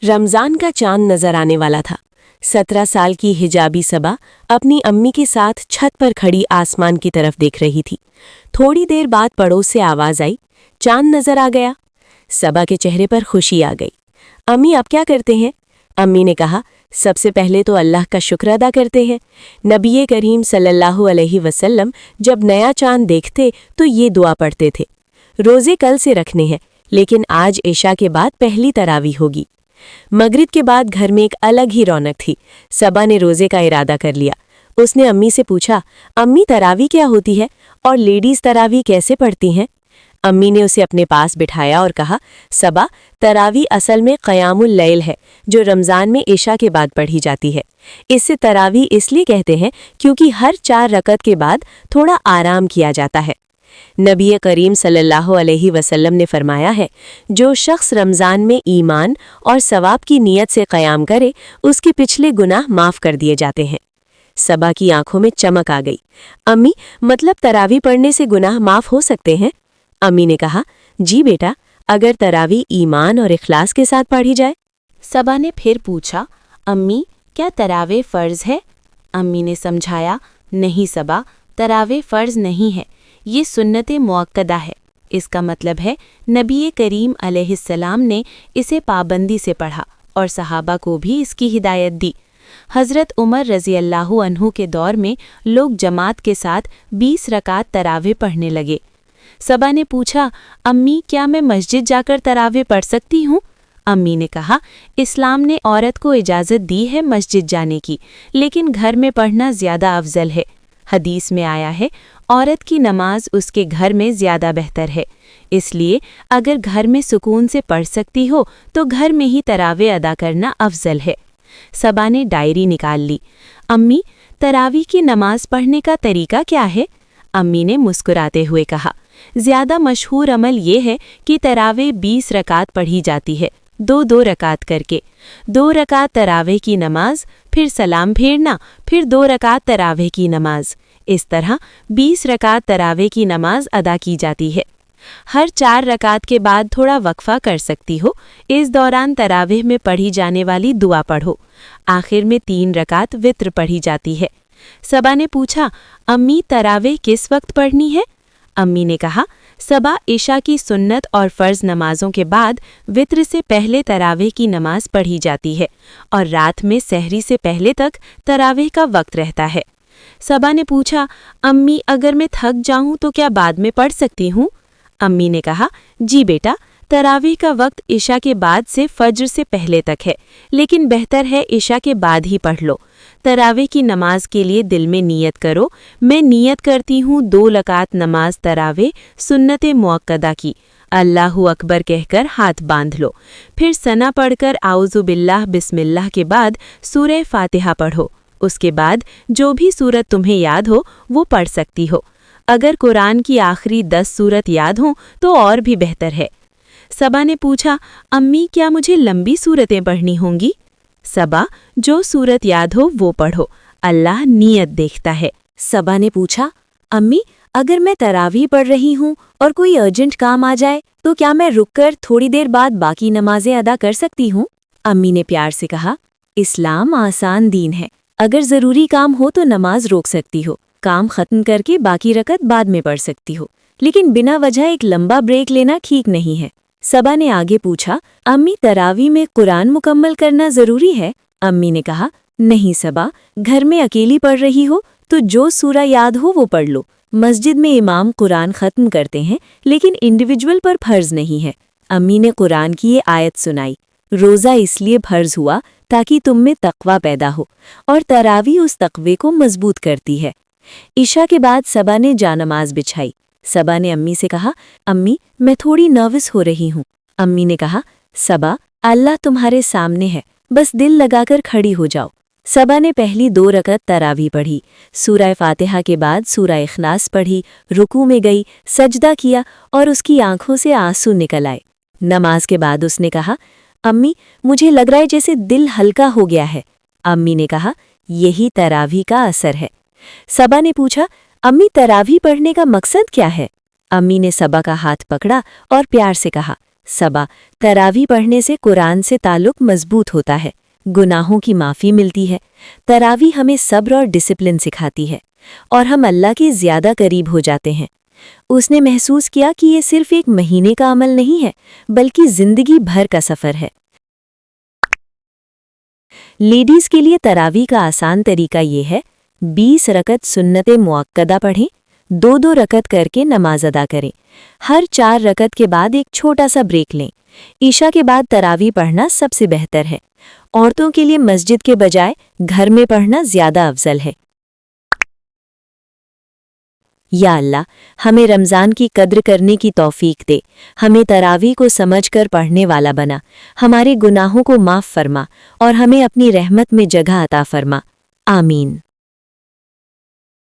रमज़ान का चांद नजर आने वाला था। 17 साल की हिजाबी सबा अपनी अम्मी के साथ छत पर खड़ी आसमान की तरफ देख रही थी। थोड़ी देर बाद पड़ोस से आवाज आई, चांद नजर आ गया। सबा के चेहरे पर खुशी आ गई। अम्मी आप क्या करते हैं? अम्मी ने कहा, सबसे पहले तो अल्लाह का शुक्र अदा करते हैं। नबी करीम सल्लल्लाहु अलैहि वसल्लम जब नया चांद देखते तो ये दुआ पढ़ते थे, रोजे कल से रखने हैं, लेकिन आज इशा के बाद पहली तरावी होगी। मगरिब के बाद घर में एक अलग ही रौनक थी। सबा ने रोजे का इरादा कर लिया। उसने अम्मी से पूछा, अम्मी तरावी क्या होती है और लेडीज तरावी कैसे पढ़ती हैं? अम्मी ने उसे अपने पास बिठाया और कहा, सबा, तरावी असल में क़यामुल लैल है, जो रमज़ान में इशा के बाद पढ़ी जाती है। इससे तरावी इसलिए कहते हैं क्योंकि हर 4 रकत के बाद थोड़ा आराम किया जाता है। नबी करीम सल्लल्लाहु अलैहि वसल्लम ने फरमाया है, जो शख्स रमज़ान में ईमान और सवाब की नीयत से क़याम करे, उसके पिछले गुनाह माफ़ कर दिए जाते हैं। सबा की आंखों में चमक आ गई। अम्मी, मतलब तरावी पढ़ने से गुनाह माफ़ हो सकते हैं? अम्मी ने कहा, जी बेटा, अगर तरावी ईमान और इखलास के साथ पढ़ी जाए। सबा ने फिर पूछा, अम्मी क्या तरावे फ़र्ज़ है? अम्मी ने समझाया, नहीं सबा, तरावे फ़र्ज़ नहीं है, ये सुन्नत मुअक्कदा है। इसका मतलब है नबी करीम अलैहिस्सलाम ने इसे पाबंदी से पढ़ा और सहाबा को भी इसकी हिदायत दी। हज़रत उमर रज़ी अल्लाहु अन्हु के दौर में लोग जमात के साथ 20 रकात तरावे पढ़ने लगे। सबा ने पूछा, अम्मी क्या मैं मस्जिद जाकर तरावे पढ़ सकती हूँ? अम्मी ने कहा, इस्लाम ने औरत को इजाज़त दी है मस्जिद जाने की, लेकिन घर में पढ़ना ज़्यादा अफजल है। हदीस में आया है, औरत की नमाज उसके घर में ज़्यादा बेहतर है, इसलिए अगर घर में सुकून से पढ़ सकती हो तो घर में ही तरावे अदा करना अफजल है। सबा ने डायरी निकाल ली। अम्मी, तरावी की नमाज पढ़ने का तरीका क्या है? अम्मी ने मुस्कुराते हुए कहा, ज़्यादा मशहूर अमल ये है कि तरावे 20 रकात पढ़ी जाती है, 2-2 रकात करके। 2 रकात तरावे की नमाज, फिर सलाम फेरना, फिर 2 रकात तरावे की नमाज। इस तरह 20 रकात तरावे की नमाज अदा की जाती है। हर 4 रकात के बाद थोड़ा वक्फा कर सकती हो। इस दौरान तरावेह में पढ़ी जाने वाली दुआ पढ़ो। आखिर में 3 रकात वित्र पढ़ी जाती है। सबा ने पूछा, अम्मी तरावेह किस वक्त पढ़नी है? अम्मी ने कहा, सबा, इशा की सुन्नत और फ़र्ज़ नमाज़ों के बाद वित्र से पहले तरावेह की नमाज पढ़ी जाती है और रात में सहरी से पहले तक तरावेह का वक्त रहता है। सबा ने पूछा, अम्मी अगर मैं थक जाऊं तो क्या बाद में पढ़ सकती हूँ? अम्मी ने कहा, जी बेटा, तरावीह का वक्त इशा के बाद से फज्र से पहले तक है, लेकिन बेहतर है इशा के बाद ही पढ़ लो। तरावीह की नमाज के लिए दिल में नियत करो, मैं नियत करती हूँ 2 रकात नमाज तरावीह सुन्नत मुअक्कदा की। अल्लाहु अकबर कहकर हाथ बांध लो, फिर सना पढ़कर आउज़ु बिल्लाह बिस्मिल्लाह के बाद सूरह फातिहा पढ़ो। उसके बाद जो भी सूरत तुम्हें याद हो वो पढ़ सकती हो। अगर कुरान की आखिरी 10 सूरत याद हों तो और भी बेहतर है। सबा ने पूछा, अम्मी क्या मुझे लंबी सूरतें पढ़नी होंगी? सबा, जो सूरत याद हो वो पढ़ो, अल्लाह नियत देखता है। सबा ने पूछा, अम्मी अगर मैं तरावी पढ़ रही हूँ और कोई अर्जेंट काम आ जाए तो क्या मैं रुककर थोड़ी देर बाद बाकी नमाजें अदा कर सकती हूँ? अम्मी ने प्यार से कहा, इस्लाम आसान दीन है, अगर ज़रूरी काम हो तो नमाज रोक सकती हो, काम ख़त्म करके बाकी रकत बाद में पढ़ सकती हो, लेकिन बिना वजह एक लंबा ब्रेक लेना ठीक नहीं है। सबा ने आगे पूछा, अम्मी तरावी में कुरान मुकम्मल करना ज़रूरी है? अम्मी ने कहा, नहीं सबा, घर में अकेली पढ़ रही हो तो जो सूरा याद हो वो पढ़ लो। मस्जिद में इमाम कुरान ख़त्म करते हैं, लेकिन इंडिविजुअल पर फ़र्ज़ नहीं है। अम्मी ने कुरान की ये आयत सुनाई, रोज़ा इसलिए फ़र्ज़ हुआ ताकि तुम में तक़वा पैदा हो और तरावी उस तक़वे को मजबूत करती है। इशा के बाद सबा ने जानमाज बिछाई। सबा ने अम्मी से कहा, अम्मी मैं थोड़ी नर्वस हो रही हूँ। अम्मी ने कहा, सबा, अल्लाह तुम्हारे सामने है, बस दिल लगाकर खड़ी हो जाओ। सबा ने पहली 2 रकत तरावी पढ़ी, सूरह फातिहा के बाद सूरह इखलास पढ़ी, रुकू में गई, सजदा किया और उसकी आंखों से आंसू निकल आए। नमाज के बाद उसने कहा, अम्मी मुझे लग रहा है जैसे दिल हल्का हो गया है। अम्मी ने कहा, यही तरावी का असर है। सबा ने पूछा, अम्मी तरावी पढ़ने का मकसद क्या है? अम्मी ने सबा का हाथ पकड़ा और प्यार से कहा, सबा, तरावी पढ़ने से कुरान से ताल्लुक मजबूत होता है, गुनाहों की माफ़ी मिलती है। तरावी हमें सब्र और डिसिप्लिन सिखाती है और हम अल्लाह के ज़्यादा करीब हो जाते हैं। उसने महसूस किया कि ये सिर्फ एक महीने का अमल नहीं है, बल्कि ज़िंदगी भर का सफ़र है। लेडीज़ के लिए तरावी का आसान तरीका ये है, 20 रकत सुन्नते मुअक्कदा पढ़ें, 2-2 रकत करके नमाज अदा करें। हर 4 रकत के बाद एक छोटा सा ब्रेक लें। ईशा के बाद तरावी पढ़ना सबसे बेहतर है। औरतों के लिए मस्जिद के बजाय घर में पढ़ना ज़्यादा अफजल है। या अल्लाह, हमें रमज़ान की कद्र करने की तौफीक दे, हमें तरावी को समझकर पढ़ने वाला बना, हमारे गुनाहों को माफ़ फरमा और हमें अपनी रहमत में जगह अता फरमा। आमीन।